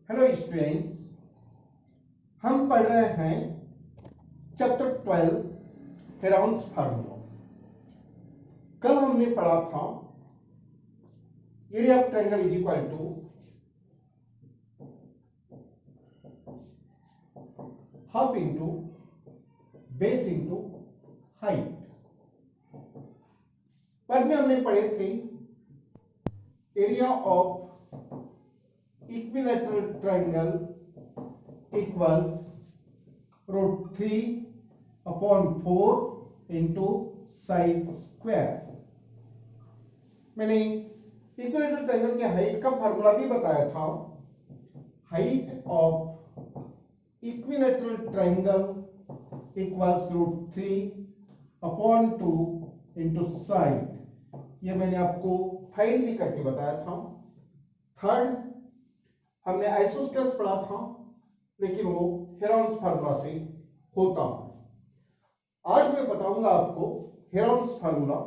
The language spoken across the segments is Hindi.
हेलो स्टूडेंट्स, हम पढ़ रहे हैं चैप्टर 12 हेरोन्स फार्मूला। कल हमने पढ़ा था area of triangle is equal to half into base into height. बाद में हमने पढ़े थे area of equilateral triangle equals √3/4 into side square. मैंने इक्विलैटरल ट्रायंगल के हाइट का फार्मूला भी बताया था। Height of equilateral triangle equals √3/2 into side. ये मैंने आपको फाइंड भी करके बताया था। थर्ड, हमने आइसोस्टेल्स पढ़ा था, लेकिन वो हेरोन्स फार्मूला से होता है। आज मैं बताऊंगा आपको हेरोन्स फार्मूला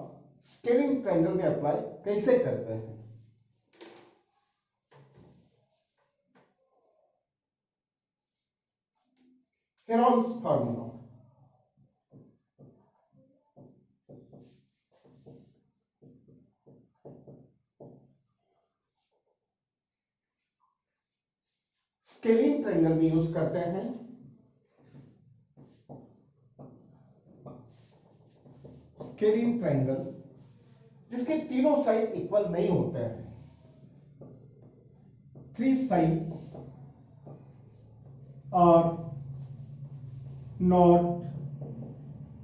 स्केलिंग ट्रायंगल में अप्लाई कैसे करते हैं। हेरोन्स फार्मूला स्केलिंग ट्रायंगल में यूज करते हैं। स्केलिंग ट्रायंगल जिसके तीनों साइड इक्वल नहीं होते हैं। 3 sides are not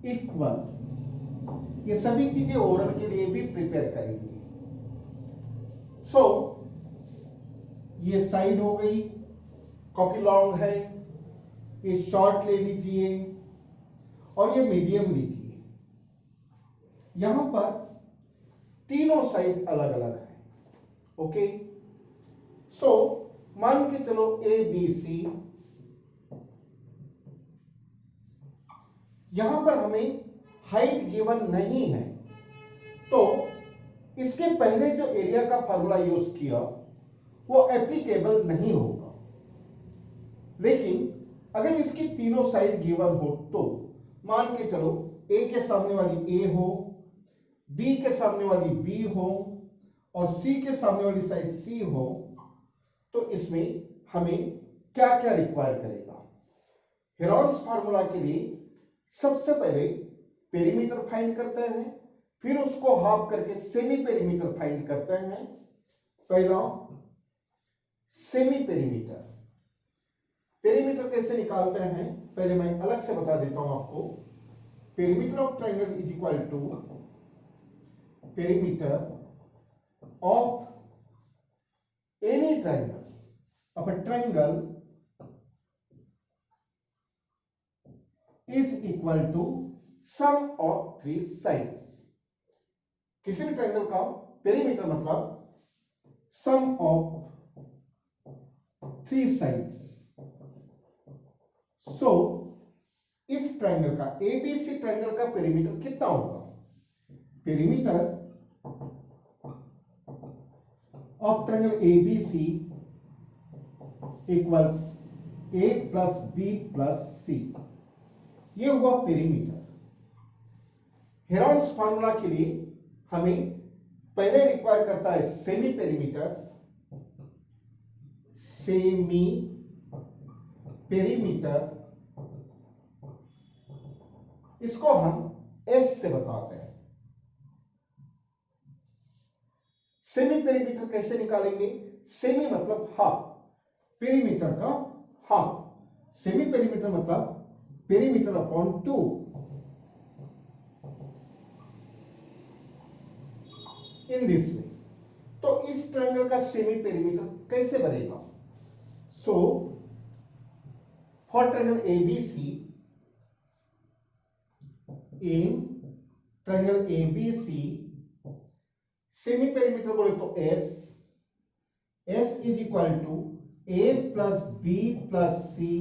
equal। ये सभी चीजें ओरल के लिए भी प्रिपेयर करेंगे। ये साइड हो गई, काफी लॉन्ग है, ये शॉर्ट ले लीजिए और ये मीडियम लीजिए। यहां पर तीनों साइड अलग अलग है। ओके, मान के चलो ए बी सी। यहां पर हमें हाइट गिवन नहीं है, तो इसके पहले जो एरिया का फॉर्मूला यूज किया वो एप्लीकेबल नहीं होगा। लेकिन अगर इसकी तीनों साइड गिवन हो तो मान के चलो ए के सामने वाली ए हो, बी के सामने वाली बी हो और सी के सामने वाली साइड सी हो, तो इसमें हमें क्या क्या रिक्वायर करेगा। हेरोन्स फार्मूला के लिए सबसे पहले पेरीमीटर फाइंड करते हैं, फिर उसको हाफ करके सेमी पेरीमीटर फाइंड करते हैं। पहला सेमी पेरीमीटर। पेरीमीटर कैसे निकालते हैं पहले मैं अलग से बता देता हूं आपको। Perimeter of triangle is equal to perimeter of any triangle of a triangle is equal to sum of 3 sides। किसी भी ट्रायंगल का पेरीमीटर मतलब सम ऑफ 3 साइड्स। इस ट्रायंगल का एबीसी ट्रायंगल का पेरीमीटर कितना होगा? Perimeter of triangle ABC equals A plus B plus C. ये हुआ पेरीमीटर। हेरोन्स फार्मूला के लिए हमें पहले रिक्वायर करता है सेमी पेरीमीटर। सेमी पेरीमीटर इसको हम एस से बताते हैं। सेमी पेरीमीटर कैसे निकालेंगे? सेमी मतलब हाफ, पेरीमीटर का हाफ। सेमी पेरीमीटर मतलब perimeter upon 2। In this way. तो इस ट्रायंगल का सेमी पेरीमीटर कैसे बनेगा? For triangle ABC, in triangle ABC semi perimeter बोले तो S is equal to A plus B plus C.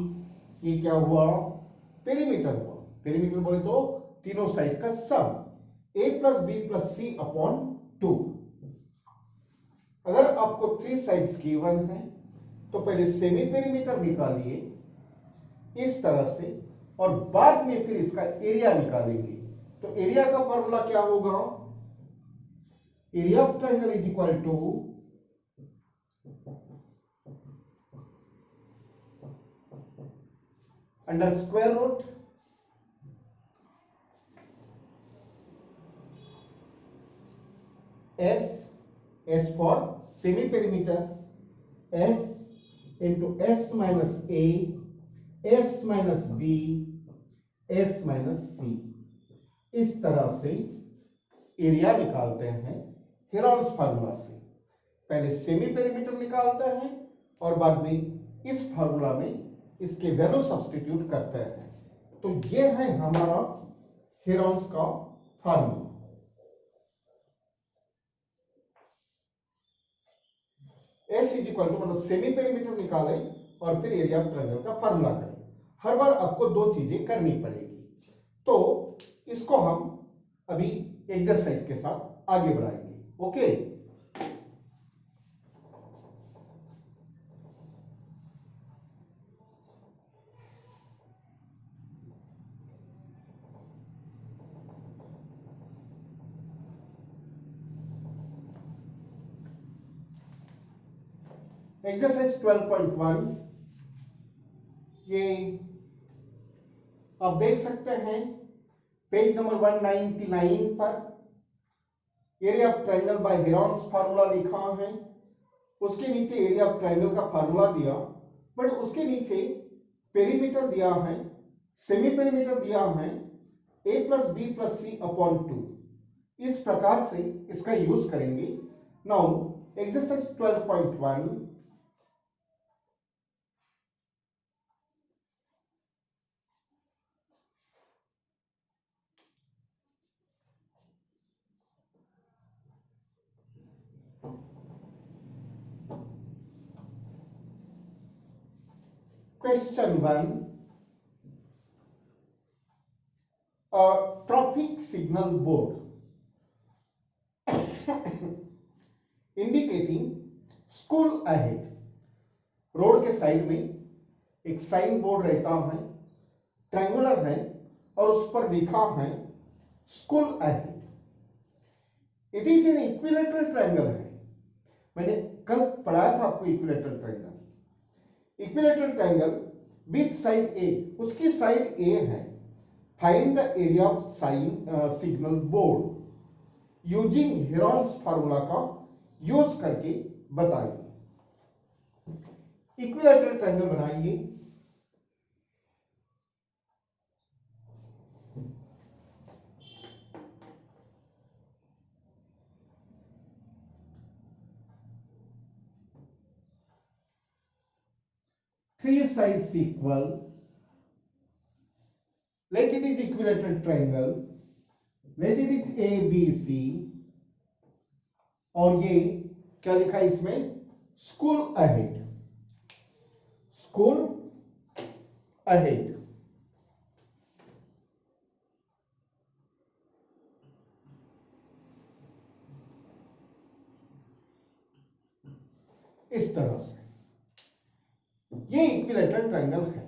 ये क्या हुआ? पेरीमीटर हुआ। पेरीमीटर बोले तो तीनों साइड का सम, ए plus B plus C upon 2। अगर आपको 3 साइड्स गिवन है तो पहले सेमी पेरीमीटर निकालिए इस तरह से और बाद में फिर इसका एरिया निकालेंगे। तो एरिया का फॉर्मूला क्या होगा? Area of triangle is equal to under square root S for semi perimeter, S into S minus A, S minus B, S minus C। इस तरह से एरिया निकालते हैं हेरॉन्स फार्मूला से। पहले सेमी पेरीमीटर निकालते हैं और बाद में इस फार्मूला में इसके वैल्यू सब्स्टिट्यूट करते हैं। तो ये है हमारा हेरॉन्स का formula. S is equal to मतलब सेमी पेरीमीटर निकाले और फिर एरिया ऑफ ट्रायंगल का फार्मूला करें। हर बार आपको दो चीजें करनी पड़ेगी। तो इसको हम अभी एक्सरसाइज के साथ आगे बढ़ाएंगे। ओके, एक्सरसाइज 12.1 ये आप देख सकते हैं पेज नंबर 199 पर area of triangle by Heron's formula लिखा है। उसके नीचे एरिया ऑफ ट्रायंगल का फार्मूला दिया, बट उसके नीचे पेरीमीटर दिया है, सेमी पेरीमीटर दिया है a plus B plus C upon 2। इस प्रकार से इसका यूज करेंगे। Now exercise 12.1 Question 1, a traffic signal board indicating school ahead। Road के साइड में एक साइन बोर्ड रहता है, ट्रायंगुलर है और उस पर लिखा है school ahead. It is an equilateral triangle है। मैंने कल पढ़ाया था आपको equilateral triangle. Equilateral triangle with side A, उसकी साइड ए है। Find the area of signal board using Heron's formula का यूज करके बताइए। इक्विलेटरल ट्रायंगल बनाइए। Three sides equal, let it is equilateral triangle, let it is ABC और ये क्या लिखा है इसमें? School ahead, school ahead. इस तरह से ये इक्विलेटरल ट्रायंगल है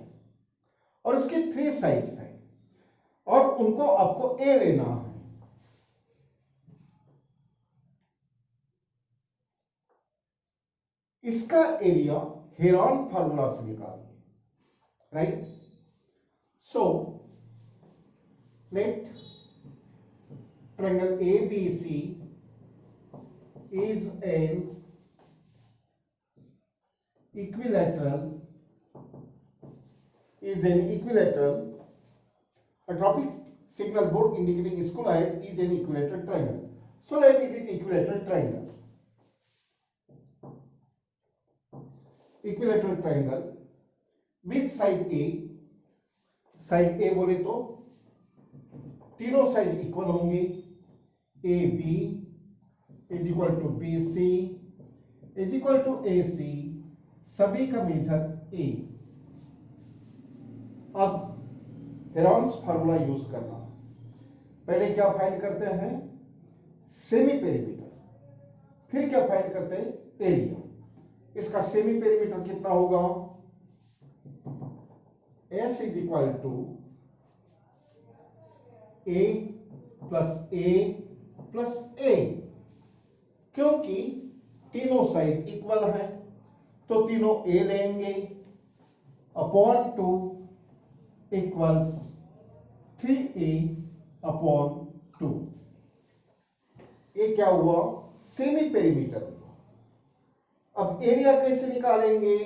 और इसके 3 साइड्स हैं और उनको आपको ए लेना है। इसका एरिया हेरॉन फार्मूला से निकालिए, right? So let triangle ABC is an equilateral, a traffic signal board indicating school ahead is an equilateral triangle. So let it is equilateral triangle. Equilateral triangle with side A, side A बोले तो तीनों साइड इक्वल होंगे। AB इज इक्वल टू BC इज इक्वल टू AC, सभी का मेजर A। अब हेरॉन्स फार्मूला यूज करना। पहले क्या फाइंड करते हैं? Semi perimeter. फिर क्या फाइंड करते हैं? एरिया। इसका सेमी पेरीमीटर कितना होगा? S is equal to A plus A, क्योंकि तीनों साइड इक्वल है तो तीनों ए लेंगे, अपॉन 2 इक्वल्स 3a अपॉन 2। ये क्या हुआ? सेमी पेरीमीटर हुआ। अब एरिया कैसे निकालेंगे?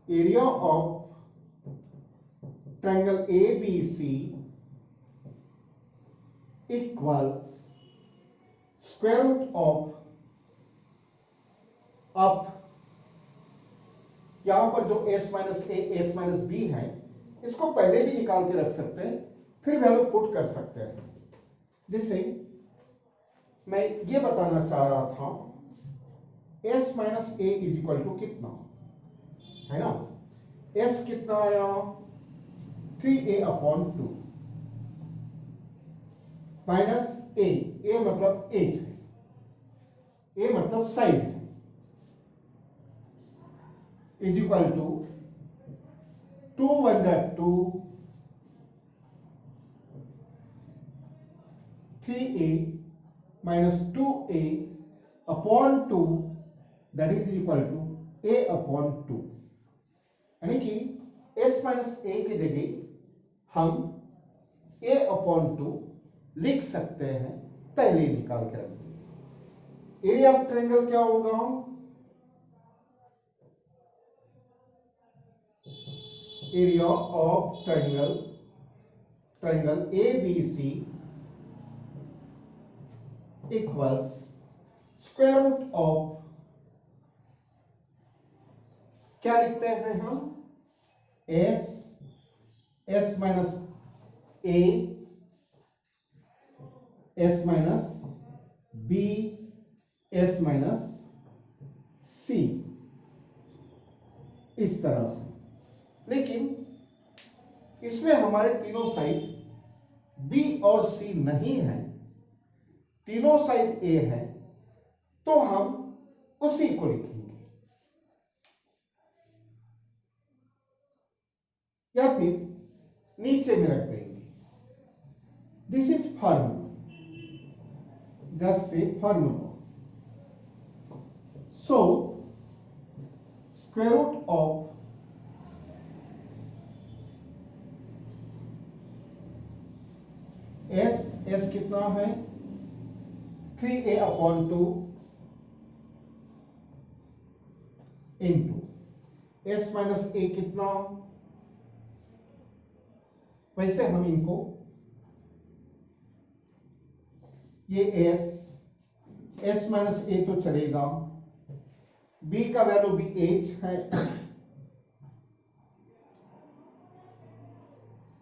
Area of triangle ABC equals square root of, अब यहां पर जो s minus A S minus B है इसको पहले भी निकाल के रख सकते हैं, फिर वैल्यू पुट कर सकते हैं। जैसे मैं ये बताना चाह रहा था s minus A is equal to कितना है ना, s कितना आया? 3a अपॉन 2 माइनस ए मतलब एज है, ए मतलब साइड है, इज इक्वल टू 2 1 जा 2, 3a minus 2a upon 2 that is equal to a upon 2, यानी कि s माइनस ए की जगह हम a अपॉन 2 लिख सकते हैं, पहले ही निकाल के रख देंगे। एरिया ऑफ ट्रायंगल क्या होगा? Area of triangle ABC equals square root of, क्या लिखते हैं हम? s minus A s minus b s minus c, इस तरह से। लेकिन इसमें हमारे तीनों साइड b और c नहीं है, तीनों साइड a है, तो हम उसी को लिखेंगे, या फिर नीचे में रख देंगे। दिस इज फॉर्मूला, जस्ट से फॉर्मूला। So square root of s कितना है? 3a upon 2 into s minus A कितना? वैसे हम इनको ये s माइनस ए तो चलेगा, b का वैल्यू भी h है,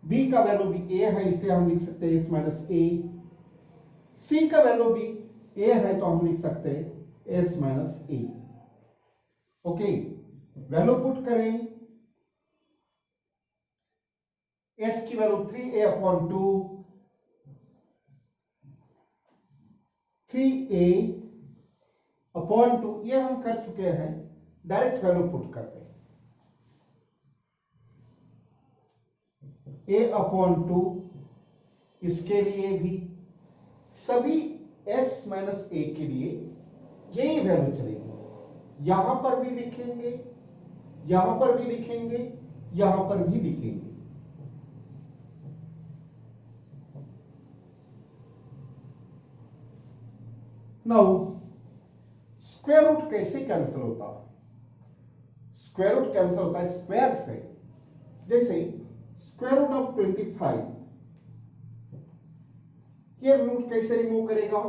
b का वैल्यू भी a है, इसलिए हम लिख सकते हैं s माइनस ए, c का वैल्यू भी a है तो हम लिख सकते हैं s माइनस ए। ओके, वैल्यू पुट करें, s की value 3a upon 2, 3a upon 2, ये हम कर चुके हैं, डायरेक्ट वैल्यू पुट कर रहे हैं, a अपॉन 2, इसके लिए भी, सभी s माइनस ए के लिए यही वैल्यू चलेगी। यहां पर भी लिखेंगे, यहां पर भी लिखेंगे, यहां पर भी लिखेंगे। नाउ स्क्वायर रूट कैसे कैंसिल होता है? स्क्वायर रूट कैंसिल होता है स्क्वायर से। जैसे स्क्वायर रूट ऑफ 25, ये रूट कैसे रिमूव करेगा?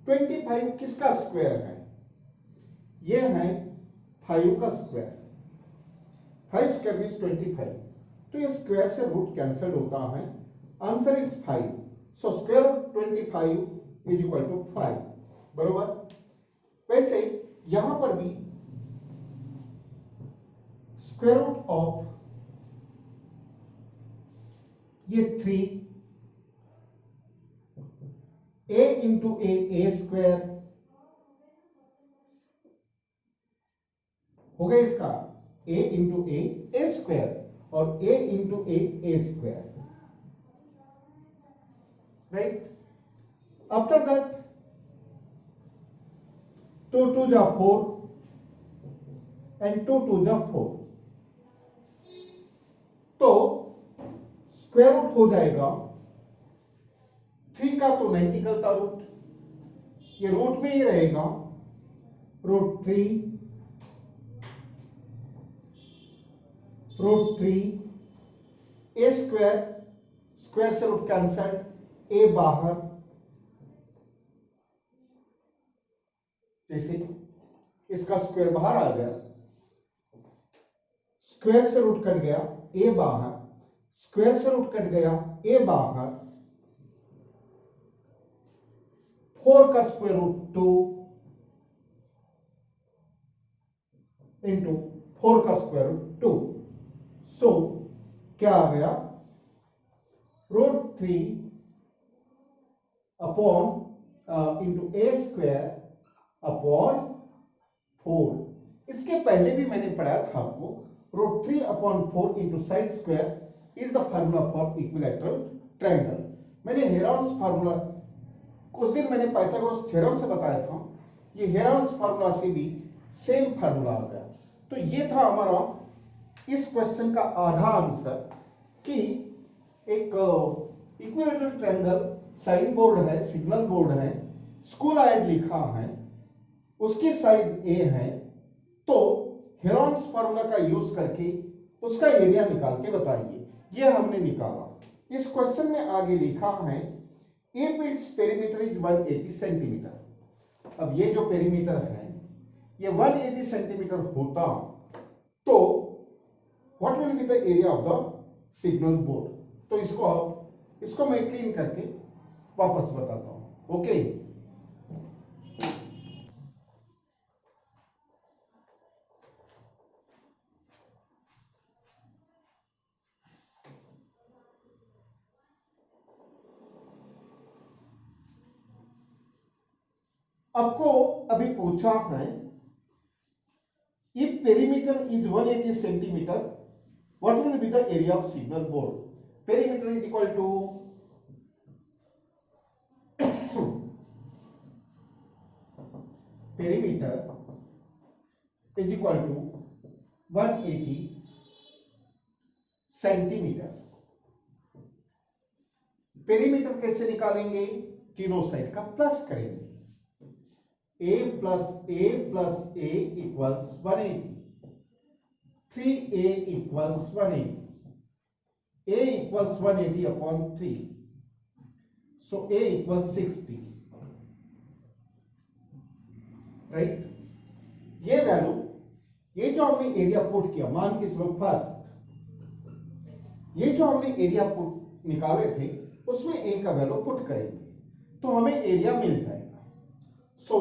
25 किसका स्क्वायर है? ये है 5 का स्क्वायर, 5 स्क्वायर मींस 25, तो ये स्क्वायर से रूट कैंसिल होता है, answer is 5। So square root 25 is equal to 5, बरोबर। वैसे यहां पर भी स्क्वायर रूट ऑफ ये 3, a इंटू ए स्क्वायर, हो गया इसका a इंटू ए स्क्वायर और a into A square, right. After that 2 2 जा 4 एंड 2 2 जा 4, तो स्क्वायर रूट हो जाएगा 3 का, तो नहीं निकलता रूट, ये रूट में ही रहेगा, √3 ए स्क्वायर, स्क्वायर से रूट कैंसल, ए बाहर, जैसे इसका स्क्वायर बाहर आ गया, स्क्वायर से रूट कट गया, ए बाहर, स्क्वायर से रूट कट गया, ए बाहर, 4 का स्क्वायर रूट 2 इंटू 4 का स्क्वायर रूट 2, सो क्या आ गया, √3 अपॉन इंटू ए स्क्वायर अपॉन 4। इसके पहले भी मैंने पढ़ाया था आपको, √3 upon 4 into side square is the formula for equilateral triangle. मैंने हेरोन्स फार्मूला कुछ दिन मैंने पाइथागोरस थ्योरम से बताया था, ये हेरोन्स फार्मूला से भी सेम फार्मूला आ गया। तो ये था हमारा इस क्वेश्चन का आधा आंसर कि एक इक्विलैटरल ट्रायंगल साइन बोर्ड है, सिग्नल बोर्ड है, स्कूल आयड लिखा है, उसकी साइड ए है, तो हेरोन्स फार्मूला का यूज करके उसका एरिया निकाल के बताइए। ये हमने निकाला। इस क्वेश्चन में आगे लिखा है if its perimeter is 180 centimetre. अब ये जो पेरीमीटर है ये 180 सेंटीमीटर होता तो what will be the area of the signal board. तो इसको मैं क्लीन करके वापस बताता हूं। ओके, आपको अभी पूछा है if perimeter is 180 centimeter what will be the area of signal board. Perimeter is equal to perimeter is equal to 180 centimeter. Perimeter कैसे निकालेंगे, तीनों साइड का प्लस करेंगे, a plus a plus a equals 180, 3a equals 180, a equals 180 upon 3, so a equals 60, right। ये वैल्यू, ये जो हमने एरिया पुट किया, मान के चलो फर्स्ट ये जो हमने एरिया पुट निकाले थे उसमें a का वैल्यू पुट करेंगे तो हमें एरिया मिल जाएगा। सो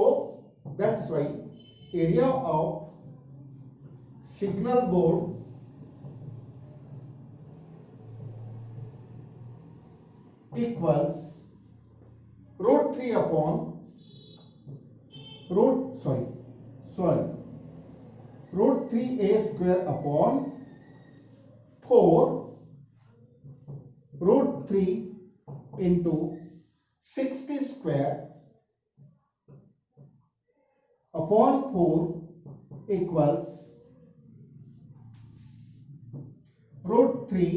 that's why area of signal board equals √3 upon √3a square upon 4 √3 into 60 square upon 4 equals √3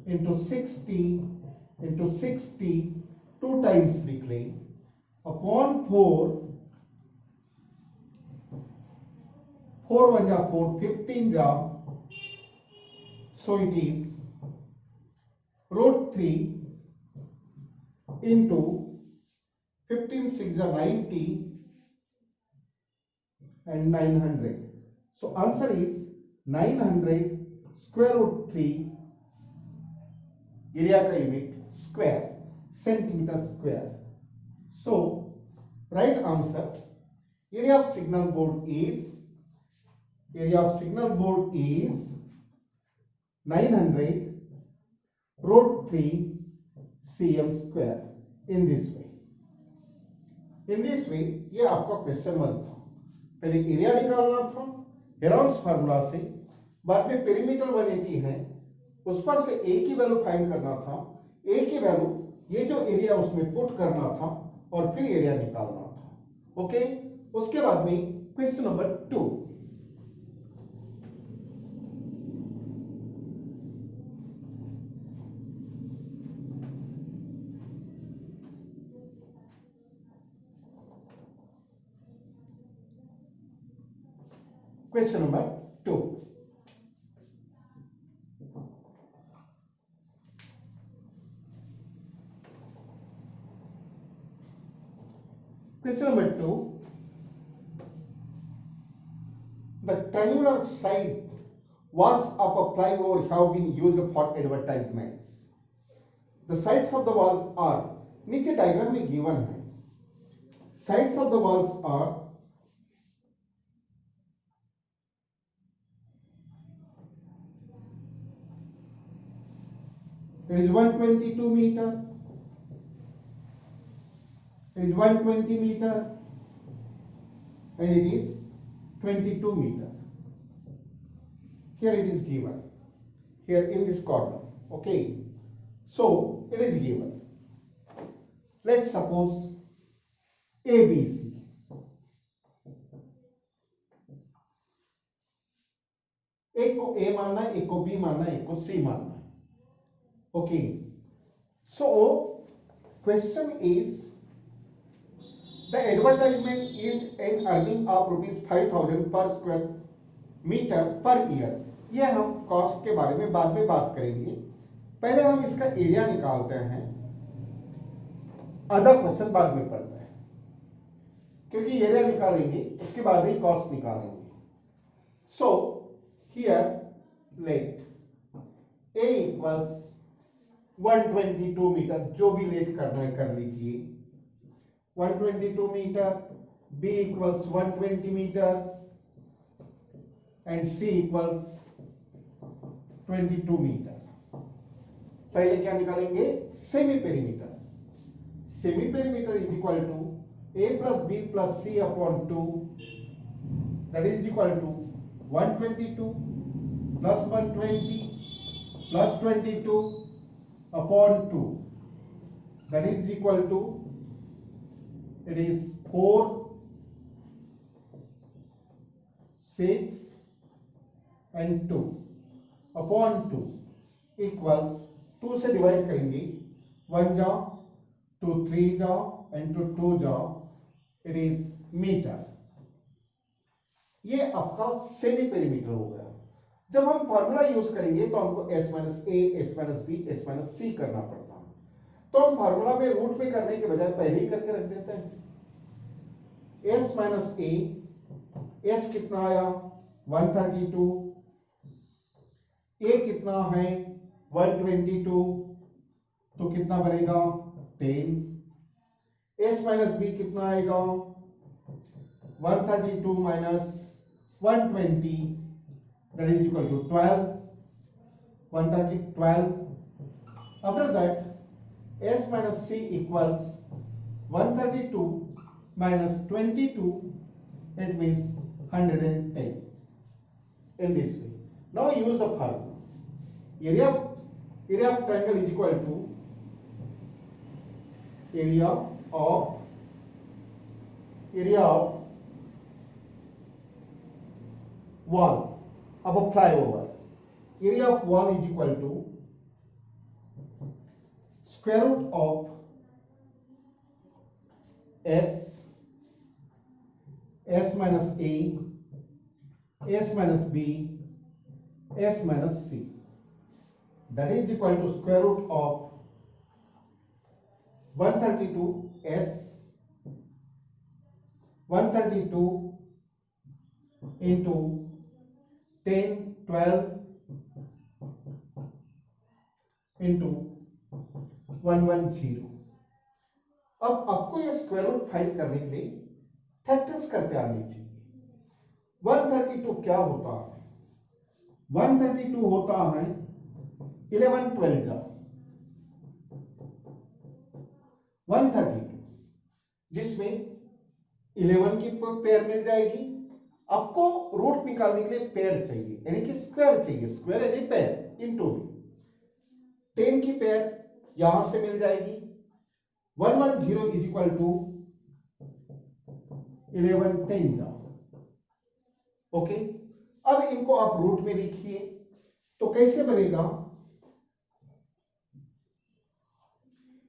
into 60 into 60 2 times लिख लें upon 4 1 जा 4 15 जा, so it is √3 into 15 6 जा 90 and 900. So answer is 900 square root 3, area का unit square, centimetre square. So right answer, area of signal board is 900 √3 cm square। in this way ये आपका क्वेश्चन 1 था। पहले एरिया निकालना था, हेरॉन्स फार्मूला से, बाद में पेरीमीटर 180 है, उस पर से ए की वैल्यू फाइंड करना था। ए की वैल्यू ये जो एरिया उसमें पुट करना था और फिर एरिया निकालना था। ओके, उसके बाद में question number 2। Question number 2। Question number 2. The triangular side walls of a flyover have been used for advertisements. The sides of the walls are, नीचे डायग्राम में गिवन है, sides of the walls are it is 122 meter, it is 120 meter, and it is 22 meter. Here it is given, here in this corner. Okay, so it is given. Let's suppose ABC. एक को A मानना है, एक को B मानना है, एक को C मानना है. Okay, so question is the advertisement yield an earning of rupees 5,000 per square meter per year. ये हम कॉस्ट के बारे में बाद में बात करेंगे, पहले हम इसका एरिया निकालते हैं, अदर क्वेश्चन बाद में पढ़ते हैं, क्योंकि एरिया निकालेंगे उसके बाद ही कॉस्ट निकालेंगे. So here let A equals 122 meter, जो भी लेट करना है कर लीजिए, 122 meter, B equals 120 meter and C equals 22 meter. पहले क्या निकालेंगे? Semi perimeter. Semi perimeter is equal to A plus B plus C upon 2, that is equal to 122 plus 120 plus 22 upon 2, that is equal to, it is 4, 6 and 2 upon 2 equals 2 से डिवाइड करेंगे, 1 जाओ, 2 3 जाओ and 2 जाओ, it is मीटर. ये आपका सेमी पेरीमीटर हो गया. जब हम फॉर्मूला यूज करेंगे तो हमको s minus a, s minus b, s minus c करना पड़ता है, तो हम फॉर्मूला में रूट में करने के बजाय पहले ही करके रख देते हैं. s माइनस a, s कितना आया 132, a कितना है 122, तो कितना बनेगा 10. s माइनस b कितना आएगा 132 minus 120, that is equal to 12. 130 12. After that s minus c equals 132 minus 22, it means 110. In this way, now use the formula. Area of triangle is equal to area of wall of a flyover. Area of wall is equal to square root of s minus a, s minus b, s minus c, that is equal to square root of 132 s, 132 into 10, 12 into 110. अब आपको ये स्क्वायर रूट फाइंड करने के लिए फैक्टर्स करते आने चाहिए. 132 क्या होता है? 132 होता है 11 12 का 132, जिसमें 11 की पेयर मिल जाएगी आपको रूट निकालने के लिए पेयर चाहिए, यानी कि स्क्वायर चाहिए, स्क्वायर यानी पेयर इनटू 10 की पेयर यहां से मिल जाएगी 110 इज इक्वल टू 11 10 जा। ओके, अब इनको आप रूट में लिखिए तो कैसे बनेगा,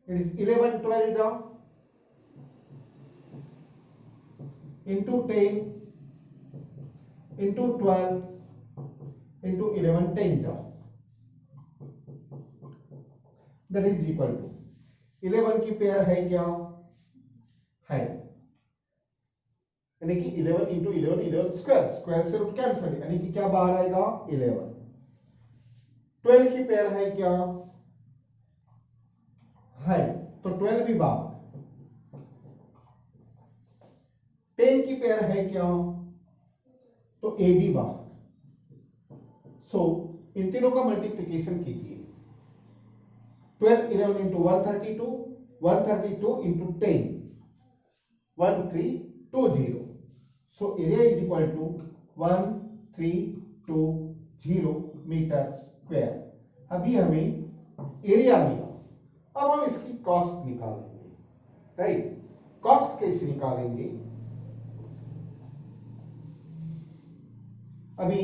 इट इज 11 12 जा इंटू 10 इंटू 12 इंटू 11 10 जा, दैट इज इक्वल टू 11 की पेयर है क्या है, यानी कि 11 इंटू 11 11 स्क्वायर, स्क्वायर से रूट कैंसिल, यानी कि क्या बाहर आएगा 11। 12 की पेयर है क्या है, तो 12 भी बाहर। 10 की पेयर है क्या, तो ए भी बाहर। सो इन तीनों का मल्टीप्लिकेशन कीजिए, 12 11 into 132, 132 into 10 1320, so area is equal to 1320 meter square. अभी हमें एरिया मिला, अब हम इसकी कॉस्ट निकालेंगे, राइट। कॉस्ट कैसे निकालेंगे, अभी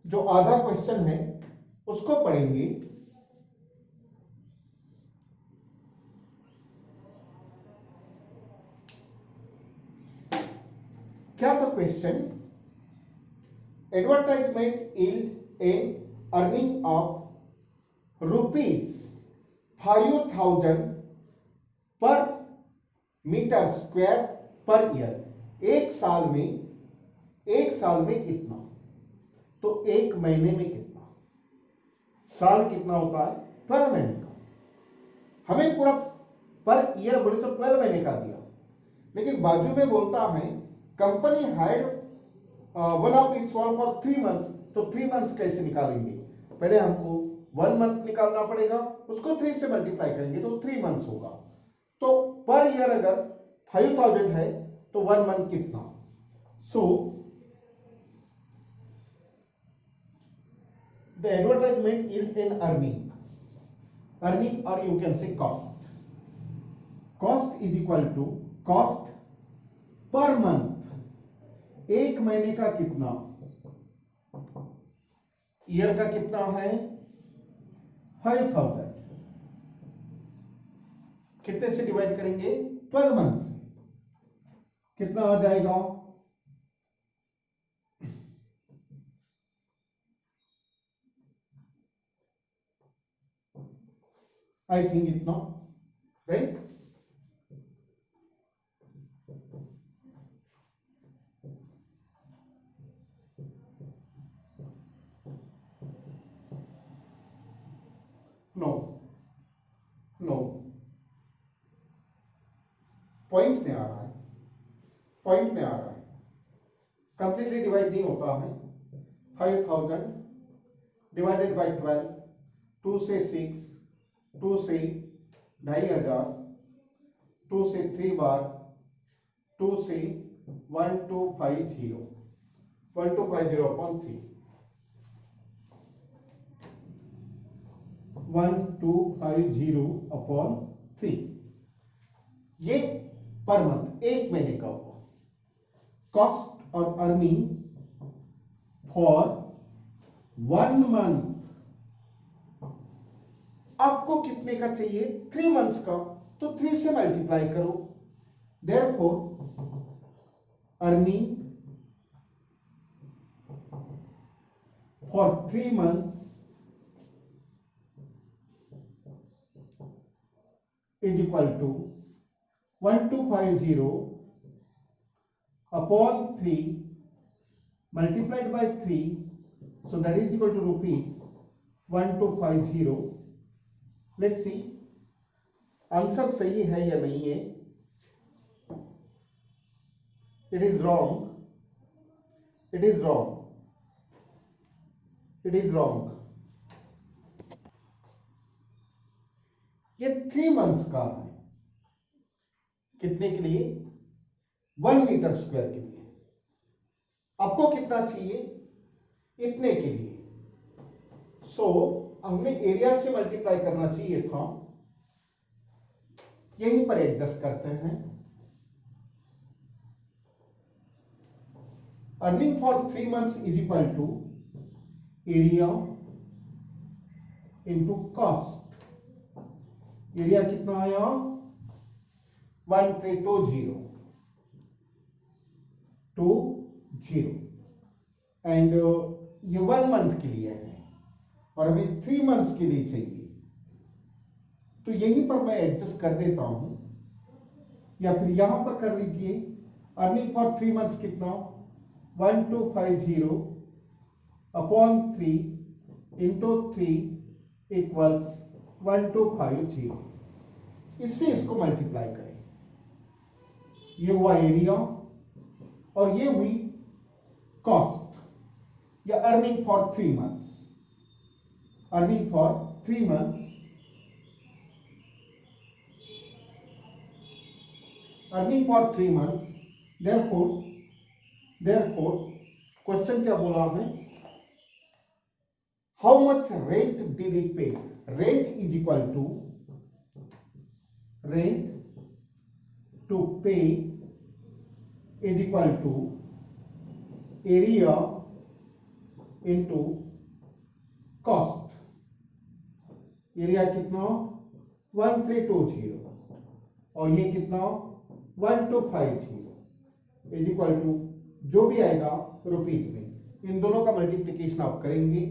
जो आधा क्वेश्चन है उसको पढ़ेंगे। क्या था question, advertisement yield A earning of ₹5,000 पर मीटर स्क्वायर पर ईयर। एक साल में कितना, तो एक महीने में कितना, साल कितना होता है 12 महीने का, हमें पूरा पर ईयर बोले तो 12 महीने का दिया, लेकिन बाजू में बोलता है company hired one of its work for 3 months, तो 3 मंथ्स कैसे निकालेंगे, पहले हमको 1 मंथ निकालना पड़ेगा, उसको 3 से मल्टीप्लाई करेंगे तो 3 मंथ्स होगा। तो पर ईयर अगर 5,000 है तो 1 मंथ कितना, so the advertisement yield in earning or you can say cost is equal to cost per month, एक महीने का कितना, ईयर का कितना है 5,000, कितने से डिवाइड करेंगे 12 मंथ से, कितना आ जाएगा आई थिंक इतना, राइट। नो नो, पॉइंट में आ रहा है, पॉइंट में आ रहा है, कंप्लीटली डिवाइड नहीं होता है। 5,000 डिवाइडेड बाय 12, 2 से 6, 2 से 2,500, 2 से 3 बार, 2 से 1250, 1250 अपॉन 3, 1250 अपॉन 3, ये पर मंथ एक महीने का हुआ। कॉस्ट और अर्निंग फॉर 1 मंथ, आपको कितने का चाहिए 3 मंथ्स का, तो 3 से मल्टीप्लाई करो, therefore earning for 3 months is equal to 1250 upon 3 multiplied by 3, so that is equal to rupees 1250। let's see answer सही है या नहीं है, it is wrong, it is wrong, it is wrong। ये 3 मंथ्स का है, कितने के लिए 1 मीटर स्क्वायर के लिए, आपको कितना चाहिए, इतने के लिए। सो हमने एरिया से मल्टीप्लाई करना चाहिए था, यहीं पर एडजस्ट करते हैं। Earning for 3 months is equal to area into cost. Area कितना आया, 1320 एंड ये 1 month के लिए है और हमें 3 months के लिए चाहिए, तो यहीं पर मैं एडजस्ट कर देता हूं, या फिर यहां पर कर लीजिए। अर्निंग फॉर 3 months कितना, 1250 अपॉन 3 इंटू 3 इक्वल्स 1250। इससे इसको मल्टीप्लाई करें, ये हुआ एरिया और ये हुई कॉस्ट, या earning for 3 months। Earning for 3 months, earning for 3 months। therefore question क्या बोला हमें, how much rent did it pay. Rent is equal to, rent to pay is equal to area into cost. Area कितना, 1320 और ये कितना 1250 इज इक्वल टू, जो भी आएगा रुपीज में, इन दोनों का मल्टीप्लिकेशन आप करेंगे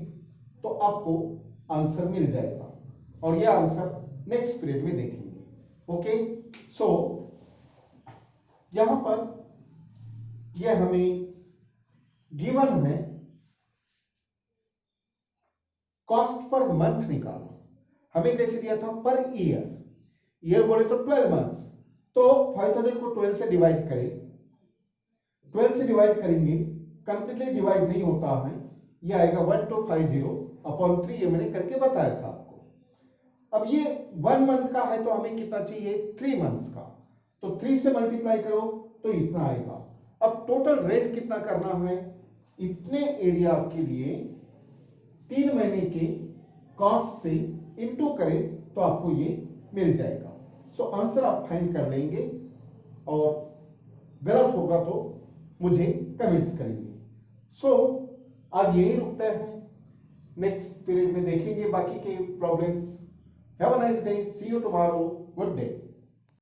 तो आपको आंसर मिल जाएगा, और ये आंसर नेक्स्ट पीरियड में देखेंगे। ओके, सो यहां पर ये हमें गिवन है, कॉस्ट पर मंथ निकालो। हमें कैसे दिया था, पर ईयर। ईयर बोले तो 12 months, तो 5000 को 12 से डिवाइड करें, 12 से डिवाइड करेंगे, कंप्लीटली डिवाइड नहीं होता है, ये आएगा 1250 अपॉन 3, ये मैंने करके बताया था आपको। अब ये 1 month का है तो हमें कितना चाहिए, 3 months का, तो 3 से मल्टीप्लाई करो तो इतना आएगा। अब टोटल रेट कितना करना है, इतने एरिया के लिए 3 महीने के कॉस्ट से इनटू करें तो आपको ये मिल जाएगा। सो आंसर आप फाइंड कर लेंगे, और गलत होगा तो मुझे कमेंट्स करेंगे। सो आज यही रुकते हैं, नेक्स्ट पीरियड में देखेंगे बाकी के problems. Have a nice day, see you tomorrow, good day.